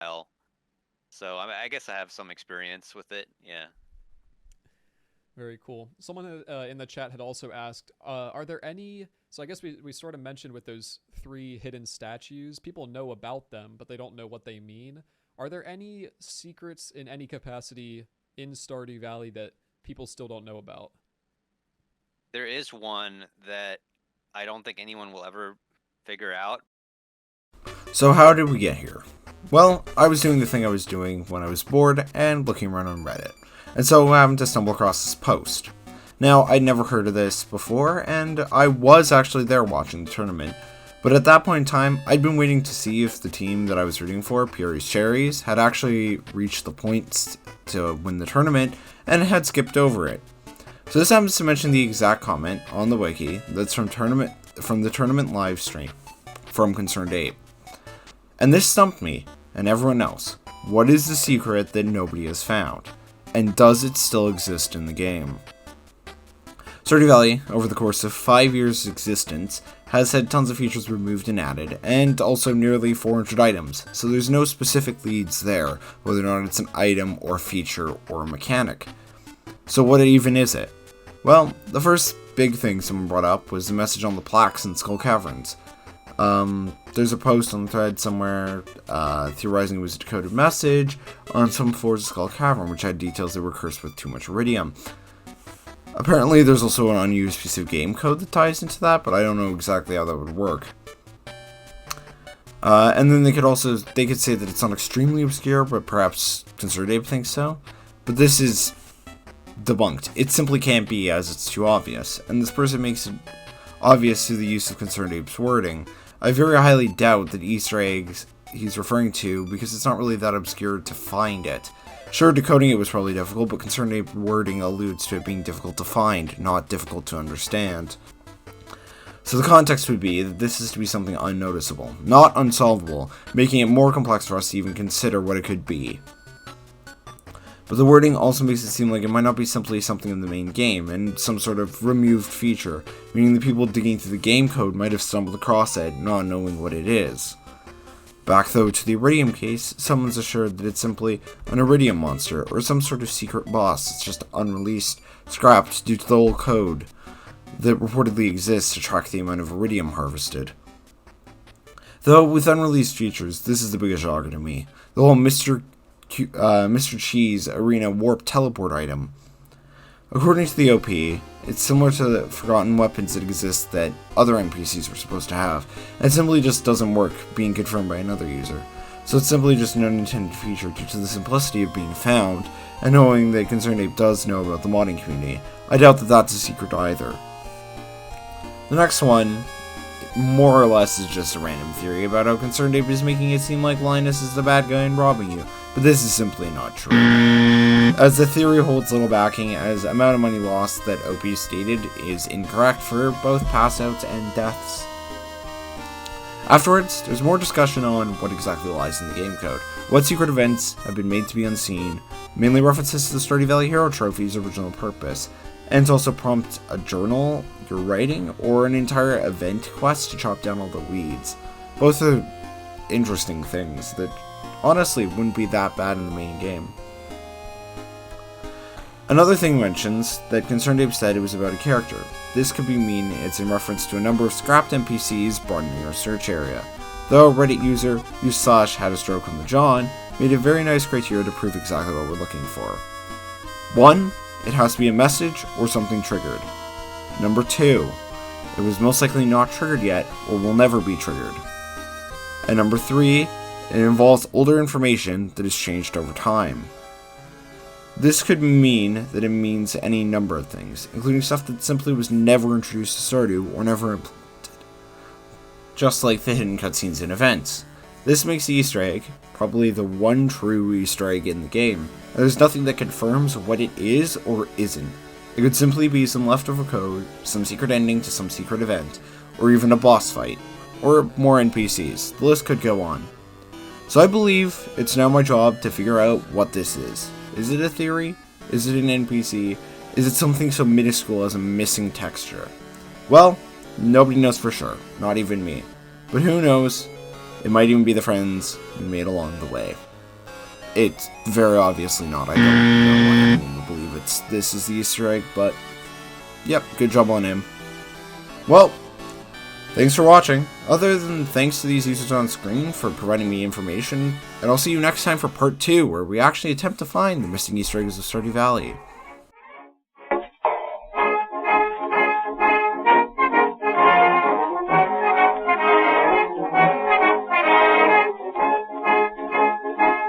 while. So I guess I have some experience with it. Yeah. Very cool. Someone in the chat had also asked, are there any? So I guess we sort of mentioned with those three hidden statues, people know about them, but they don't know what they mean. Are there any secrets in any capacity in Stardew Valley that people still don't know about? There is one that I don't think anyone will ever figure out. So how did we get here? Well, I was doing the thing I was doing when I was bored and looking around on Reddit, and so I happened to stumble across this post. Now, I'd never heard of this before, and I was actually there watching the tournament, but at that point in time, I'd been waiting to see if the team that I was rooting for, Peory's Cherries, had actually reached the points to win the tournament, and had skipped over it. So this happens to mention the exact comment on the wiki that's from the tournament live stream from Concerned Ape. And this stumped me, and everyone else. What is the secret that nobody has found? And does it still exist in the game? Stardew Valley, over the course of 5 years' existence, has had tons of features removed and added, and also nearly 400 items, so there's no specific leads there, whether or not it's an item, or feature, or a mechanic. So what even is it? Well, the first big thing someone brought up was the message on the plaques in Skull Caverns. There's a post on the thread somewhere theorizing it was a decoded message on some floors of Skull Cavern, which had details that were cursed with too much iridium. Apparently, there's also an unused piece of game code that ties into that, but I don't know exactly how that would work. And then they could say that it's not extremely obscure, but perhaps Concerned Ape thinks so. But this is debunked. It simply can't be, as it's too obvious, and this person makes it obvious through the use of Concerned Ape's wording. I very highly doubt that Easter eggs he's referring to, because it's not really that obscure to find it. Sure, decoding it was probably difficult, but Concerned Ape wording alludes to it being difficult to find, not difficult to understand. So the context would be that this is to be something unnoticeable, not unsolvable, making it more complex for us to even consider what it could be. But the wording also makes it seem like it might not be simply something in the main game, and some sort of removed feature, meaning the people digging through the game code might have stumbled across it, not knowing what it is. Back though to the Iridium case, someone's assured that it's simply an Iridium monster, or some sort of secret boss that's just unreleased, scrapped due to the old code that reportedly exists to track the amount of Iridium harvested. Though, with unreleased features, this is the biggest shocker to me. The whole Mr. Cheese Arena Warp Teleport item. According to the OP, it's similar to the forgotten weapons that exist that other NPCs were supposed to have, and simply just doesn't work, being confirmed by another user. So it's simply just an unintended feature due to the simplicity of being found, and knowing that Concerned Ape does know about the modding community. I doubt that that's a secret either. The next one, more or less, is just a random theory about how Concerned Ape is making it seem like Linus is the bad guy and robbing you, but this is simply not true, as the theory holds little backing, as the amount of money lost that OP stated is incorrect for both passouts and deaths. Afterwards, there's more discussion on what exactly lies in the game code, what secret events have been made to be unseen, mainly references to the Stardew Valley Hero Trophy's original purpose, and to also prompt a journal you're writing, or an entire event quest to chop down all the weeds. Both are interesting things that honestly wouldn't be that bad in the main game. Another thing mentions that Concerned Ape said it was about a character. This could mean it's in reference to a number of scrapped NPCs brought in your search area. Though a Reddit user, had a stroke on the John, made a very nice criteria to prove exactly what we're looking for. 1. It has to be a message or something triggered. Number 2. It was most likely not triggered yet, or will never be triggered. And number 3. It involves older information that has changed over time. This could mean that it means any number of things, including stuff that simply was never introduced to Stardew or never implemented, just like the hidden cutscenes and events. This makes the Easter egg probably the one true Easter egg in the game, and there's nothing that confirms what it is or isn't. It could simply be some leftover code, some secret ending to some secret event, or even a boss fight, or more NPCs. The list could go on. So I believe it's now my job to figure out what this is. Is it a theory? Is it an NPC? Is it something so minuscule as a missing texture? Well, nobody knows for sure, not even me. But who knows? It might even be the friends we made along the way. it's very obviously not. I don't know why anyone would believe this is the Easter egg, but yep, good job on him. Well, thanks for watching. Other than thanks to these users on screen for providing me information, and I'll see you next time for part 2, where we actually attempt to find the missing Easter eggs of Stardew Valley.